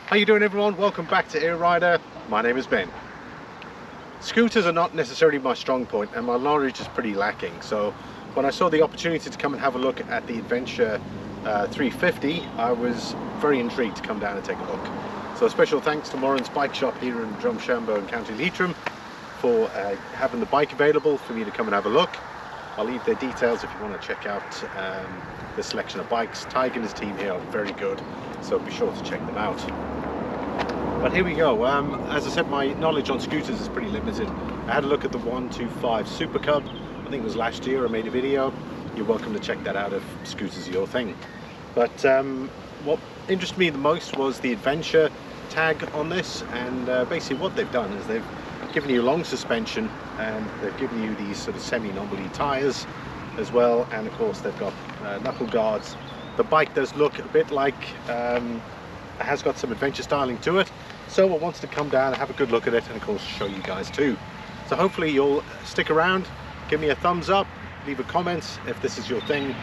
How you doing, everyone? Welcome back to Éire. My name is Ben. Scooters are not necessarily my strong point and my knowledge is pretty lacking, so when I saw the opportunity to come and have a look at the Adventure 350, I was very intrigued to come down and take a look. So a special thanks to Moran's Bike Shop here in Drumshanbo in County Leitrim for having the bike available for me to come and have a look. I'll leave their details if you want to check out the selection of bikes. Tig and his team here are very good, so be sure to check them out. But here we go. As I said, my knowledge on scooters is pretty limited. I had a look at the 125 Super Cub. I think it was last year I made a video. You're welcome to check that out if scooters are your thing. But what interested me the most was the Adventure tag on this, and basically what they've done is they've given you long suspension and they've given you these sort of semi-knobbly tyres as well, and of course they've got knuckle guards. The bike does look a bit like it has got some adventure styling to it, so I wanted to come down and have a good look at it and of course show you guys too. So hopefully you'll stick around, give me a thumbs up, leave a comment if this is your thing.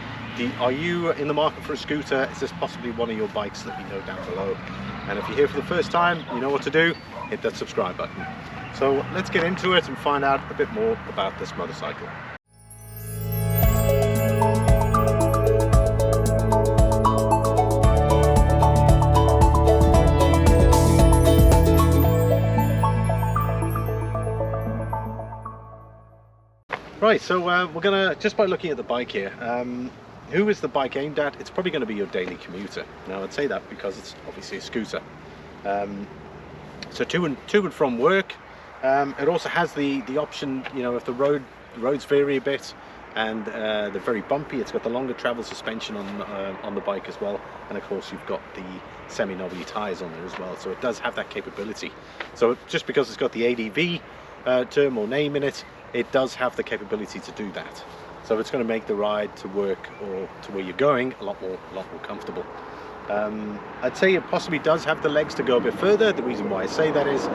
Are you in the market for a scooter? Is this possibly one of your bikes? Let me know down below. And if you're here for the first time, you know what to do, hit that subscribe button. So let's get into it and find out a bit more about this motorcycle. Right, so we're gonna, just by looking at the bike here, who is the bike aimed at? It's probably going to be your daily commuter. Now I'd say that because it's obviously a scooter. So to and from work. It also has the option, you know, if the roads vary a bit and they're very bumpy, it's got the longer travel suspension on the bike as well, and of course you've got the semi-knobbly tyres on there as well, so it does have that capability. So just because it's got the ADV term or name in it, it does have the capability to do that. So it's going to make the ride to work or to where you're going a lot more comfortable. I'd say it possibly does have the legs to go a bit further. The reason why I say that is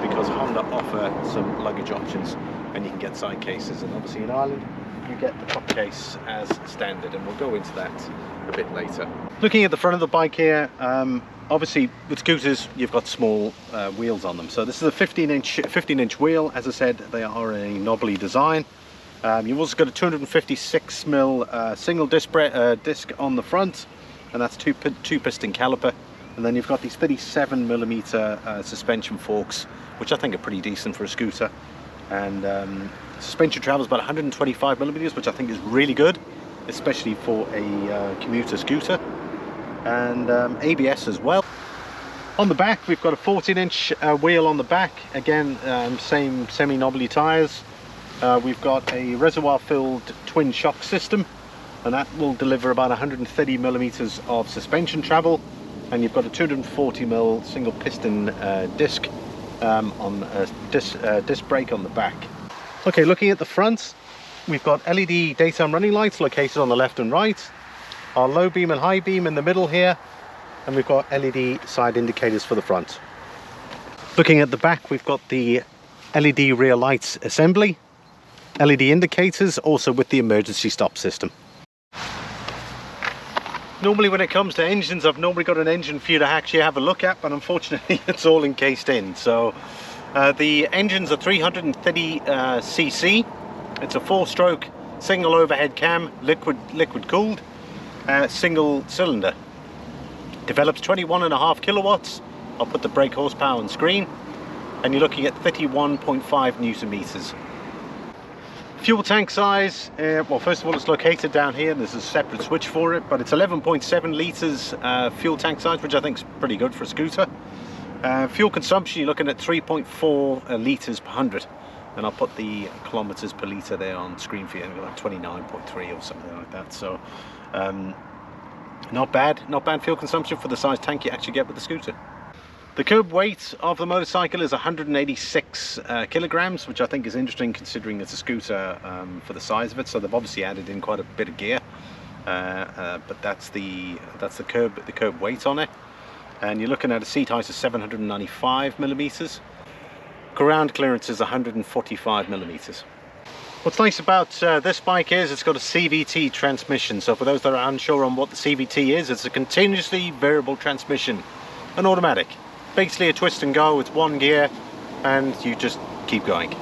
because Honda offer some luggage options and you can get side cases, and obviously in Ireland you get the top case as standard, and we'll go into that a bit later. Looking at the front of the bike here, obviously with scooters you've got small wheels on them, so this is a 15-inch wheel. As I said, they are a knobbly design. You've also got a 256mm single disc on the front, and that's two piston caliper, and then you've got these 37mm suspension forks, which I think are pretty decent for a scooter, and suspension travels about 125mm, which I think is really good, especially for a commuter scooter, and ABS as well. On the back we've got a 14-inch wheel on the back, again same semi-knobbly tyres. We've got a reservoir filled twin shock system, and that will deliver about 130mm of suspension travel, and you've got a 240mm single piston disc on disc brake on the back. Okay, looking at the front, we've got LED daytime running lights located on the left and right, our low beam and high beam in the middle here, and we've got LED side indicators for the front. Looking at the back, we've got the LED rear lights assembly, LED indicators, also with the emergency stop system. Normally when it comes to engines, I've normally got an engine for you to actually have a look at, but unfortunately it's all encased in. So the engines are 330cc. It's a 4-stroke single overhead cam, liquid cooled, single cylinder. Develops 21.5 kilowatts. I'll put the brake horsepower on screen, and you're looking at 31.5 Newton meters. Fuel tank size, well, first of all, it's located down here, and there's a separate switch for it, but it's 11.7 litres fuel tank size, which I think is pretty good for a scooter. Fuel consumption, you're looking at 3.4 litres per 100, and I'll put the kilometres per litre there on screen for you, like 29.3 or something like that. So not bad fuel consumption for the size tank you actually get with the scooter. The curb weight of the motorcycle is 186 kilograms, which I think is interesting considering it's a scooter for the size of it. So they've obviously added in quite a bit of gear, but that's the curb weight on it. And you're looking at a seat height of 795mm. Ground clearance is 145mm. What's nice about this bike is it's got a CVT transmission. So for those that are unsure on what the CVT is, it's a continuously variable transmission, an automatic. basically a twist and go. It's one gear and you just keep going.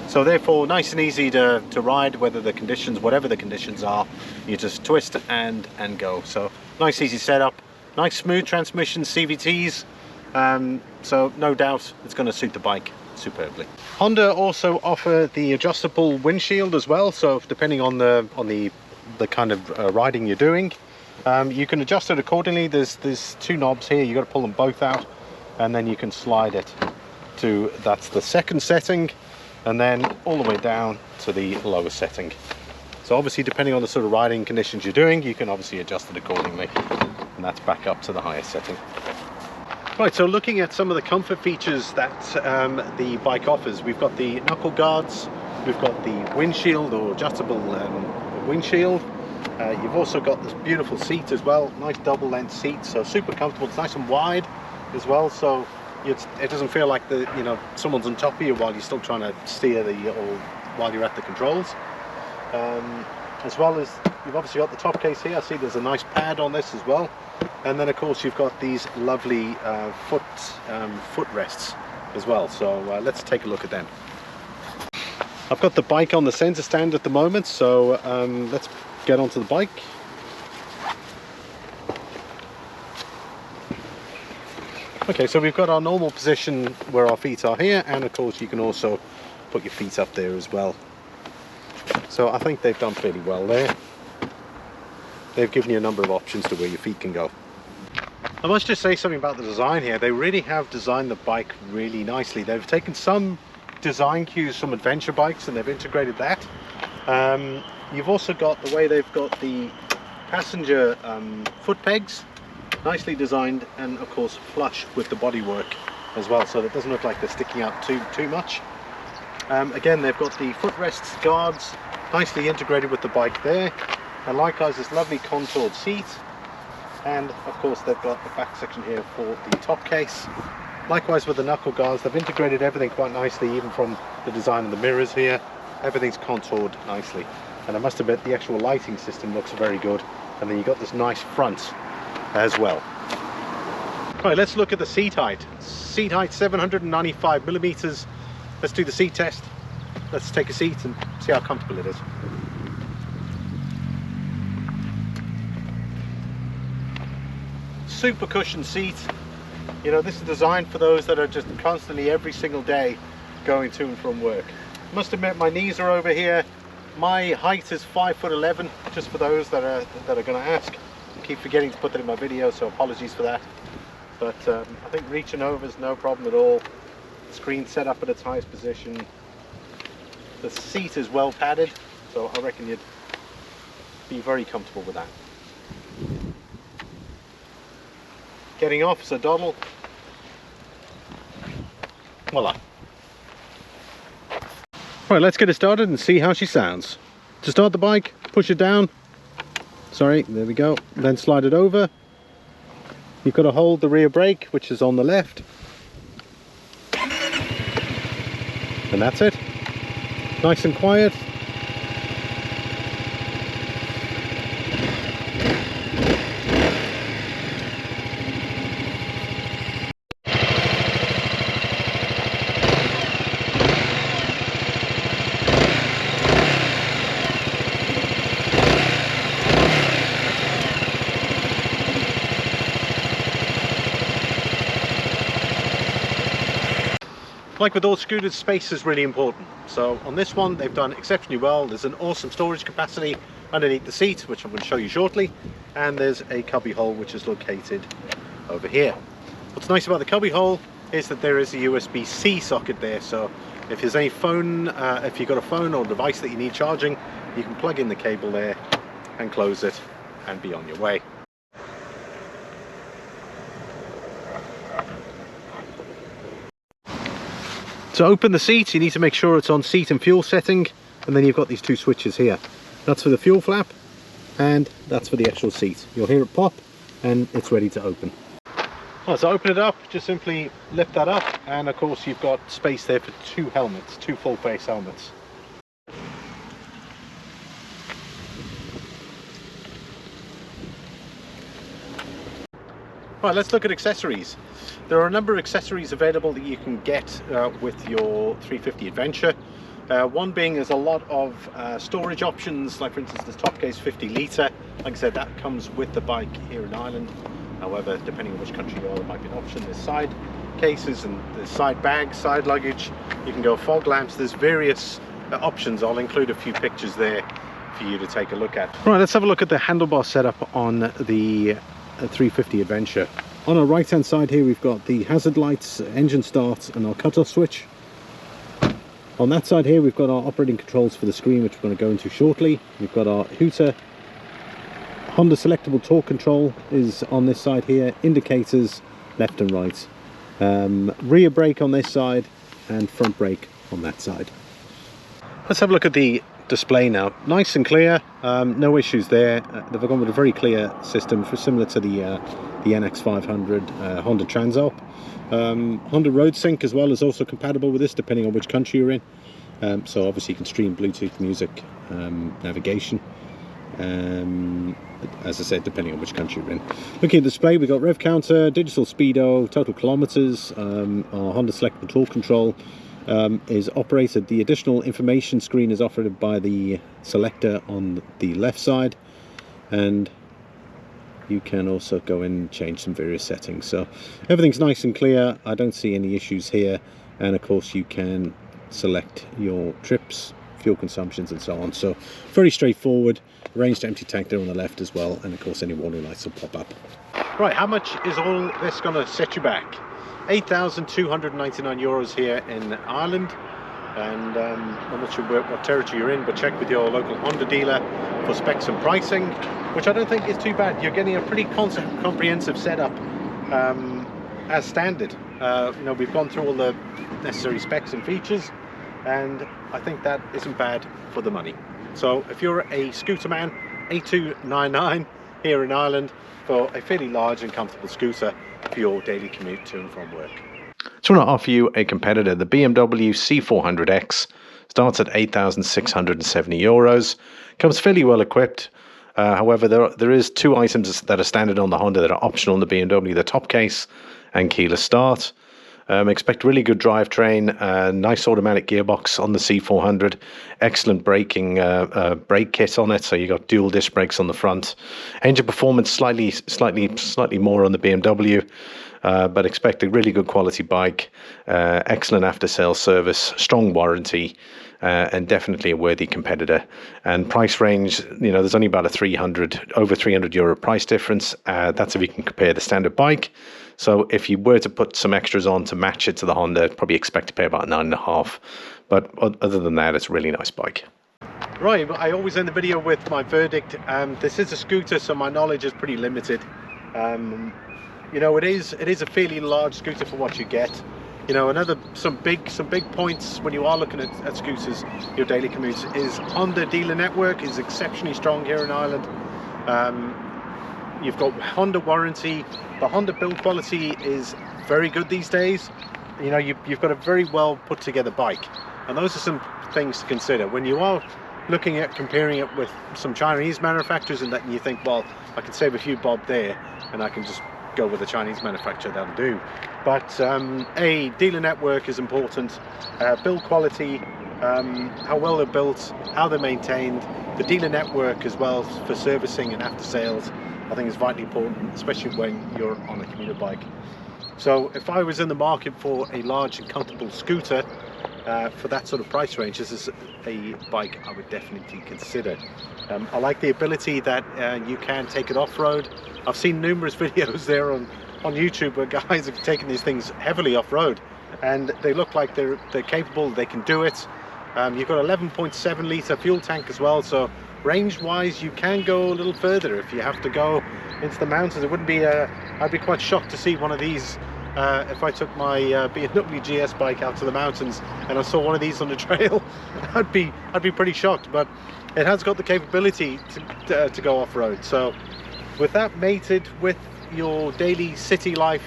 So therefore nice and easy to ride, whether the conditions, whatever the conditions are, you just twist and go. So nice easy setup, nice smooth transmission, CVTs, so no doubt it's going to suit the bike superbly. Honda also offer the adjustable windshield as well, so depending on the kind of riding you're doing, you can adjust it accordingly. There's two knobs here, you got to pull them both out and then you can slide it to, that's the second setting, and then all the way down to the lower setting. So obviously depending on the sort of riding conditions you're doing, you can obviously adjust it accordingly, and that's back up to the highest setting. Right, so looking at some of the comfort features that the bike offers, we've got the knuckle guards, we've got the windshield or adjustable windshield. You've also got this beautiful seat as well, nice double length seat, so super comfortable. It's nice and wide as well, so it doesn't feel like someone's on top of you while you're still trying to steer or while you're at the controls. As well as you've obviously got the top case here. I see there's a nice pad on this as well, and then of course you've got these lovely foot rests as well. So let's take a look at them. I've got the bike on the center stand at the moment, so let's get onto the bike. Okay, so we've got our normal position where our feet are here, and of course you can also put your feet up there as well. So I think they've done fairly well there. They've given you a number of options to where your feet can go. I must just say something about the design here. They really have designed the bike really nicely. They've taken some design cues from adventure bikes and they've integrated that. You've also got the way they've got the passenger foot pegs, nicely designed, and of course flush with the bodywork as well, so that it doesn't look like they're sticking out too much. Again, they've got the footrests guards nicely integrated with the bike there, and likewise this lovely contoured seat, and of course they've got the back section here for the top case. Likewise with the knuckle guards, they've integrated everything quite nicely, even from the design of the mirrors here. Everything's contoured nicely, and I must admit the actual lighting system looks very good, and then you've got this nice front as well. Right, let's look at the seat height. Seat height 795 millimeters. Let's do the seat test. Let's take a seat and see how comfortable it is. Super cushion seat. You know, this is designed for those that are just constantly every single day going to and from work. Must admit my knees are over here. My height is 5'11", just for those that are going to ask. I keep forgetting to put that in my video, so apologies for that. But I think reaching over is no problem at all. Screen set up at its highest position. The seat is well padded, so I reckon you'd be very comfortable with that. Getting off is a doddle. Voila. Right, let's get it started and see how she sounds. To start the bike, push it down. Sorry, there we go. Then slide it over. You've got to hold the rear brake, which is on the left. And that's it. Nice and quiet. Like with all scooters, space is really important. So on this one, they've done exceptionally well. There's an awesome storage capacity underneath the seat, which I'm going to show you shortly. And there's a cubby hole, which is located over here. What's nice about the cubby hole is that there is a USB-C socket there. So if there's any phone, if you've got a phone or device that you need charging, you can plug in the cable there and close it and be on your way. To open the seat, you need to make sure it's on seat and fuel setting, and then you've got these two switches here. That's for the fuel flap, and that's for the actual seat. You'll hear it pop, and it's ready to open. Well, so open it up, just simply lift that up, and of course you've got space there for two helmets, two full face helmets. Right, let's look at accessories. There are a number of accessories available that you can get with your 350 Adventure. One being there's a lot of storage options, like for instance this top case 50 litre. Like I said, that comes with the bike here in Ireland. However, depending on which country you are, there might be an option. There's side cases and there's side bags, side luggage. You can go fog lamps. There's various options. I'll include a few pictures there for you to take a look at. Right, let's have a look at the handlebar setup on the 350 Adventure. On our right hand side here we've got the hazard lights, engine start and our cut-off switch. On that side here we've got our operating controls for the screen, which we're going to go into shortly. We've got our hooter. Honda selectable torque control is on this side here, indicators left and right, rear brake on this side and front brake on that side. Let's have a look at the display now. Nice and clear, no issues there. They've gone with a very clear system, similar to the NX500 Honda Transalp. Honda Road Sync as well is also compatible with this, depending on which country you're in. So obviously you can stream Bluetooth music, navigation. As I said, depending on which country you're in. Looking at the display, we've got rev counter, digital speedo, total kilometers, our Honda selectable torque control is operated. The additional information screen is offered by the selector on the left side, and you can also go in and change some various settings. So everything's nice and clear. I don't see any issues here, and of course you can select your trips, fuel consumptions and so on. So very straightforward. Range to empty tank there on the left as well, and of course any warning lights will pop up. Right, how much is all this going to set you back? 8,299 euros here in Ireland, and I'm not sure what territory you're in, but check with your local Honda dealer for specs and pricing, which I don't think is too bad. You're getting a pretty comprehensive setup as standard. You know, we've gone through all the necessary specs and features, and I think that isn't bad for the money. So if you're a scooter man, 8,299 here in Ireland for a fairly large and comfortable scooter for your daily commute to and from work. So I want to offer you a competitor. The BMW C400X starts at 8,670 euros. Comes fairly well equipped. However, there is two items that are standard on the Honda that are optional on the BMW: the top case and keyless start. Expect really good drivetrain, nice automatic gearbox on the C400, excellent braking brake kit on it, so you got dual disc brakes on the front. Engine performance slightly more on the BMW, but expect a really good quality bike, excellent after sales service, strong warranty, and definitely a worthy competitor. And price range, you know, there's only about over 300 euro price difference. That's if you can compare the standard bike. So if you were to put some extras on to match it to the Honda, probably expect to pay about 9.5. But other than that, it's a really nice bike. Right, I always end the video with my verdict. This is a scooter, so my knowledge is pretty limited. You know, it is a fairly large scooter for what you get. You know, some big points when you are looking at scooters, your daily commutes, is Honda dealer network is exceptionally strong here in Ireland. You've got Honda warranty. The Honda build quality is very good these days. You know, you've got a very well put together bike, and those are some things to consider when you are looking at comparing it with some Chinese manufacturers, and that you think, well, I can save a few bob there and I can just go with a Chinese manufacturer, that'll do. But a dealer network is important. Build quality, how well they're built, how they're maintained, the dealer network as well for servicing and after sales, I think is vitally important, especially when you're on a commuter bike. So if I was in the market for a large and comfortable scooter for that sort of price range, this is a bike I would definitely consider. I like the ability that you can take it off-road. I've seen numerous videos there on YouTube where guys have taken these things heavily off-road, and they look like they're capable, they can do it. You've got 11.7 litre fuel tank as well, so range-wise you can go a little further if you have to go into the mountains. It wouldn't be I'd be quite shocked to see one of these if I took my BMW GS bike out to the mountains and I saw one of these on the trail. I'd be pretty shocked, but it has got the capability to go off-road. So with that mated with your daily city life,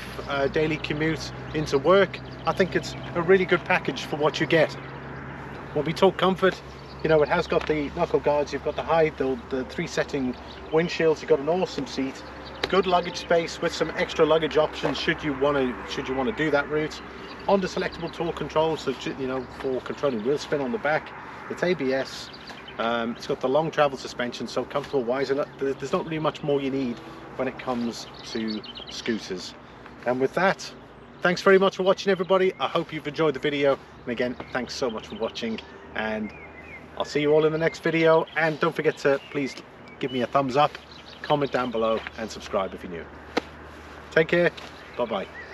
daily commute into work, I think it's a really good package for what you get. When we talk comfort, you know, it has got the knuckle guards, you've got the 3 setting windshields, you've got an awesome seat, good luggage space with some extra luggage options should you want to do that route. Honda selectable tool control, so you know, for controlling wheel spin on the back. It's ABS. It's got the long travel suspension, so comfortable wise. There's not really much more you need when it comes to scooters. And with that, thanks very much for watching, everybody. I hope you've enjoyed the video, and again, thanks so much for watching, and I'll see you all in the next video. And don't forget to please give me a thumbs up, comment down below, and subscribe if you're new. Take care. Bye bye.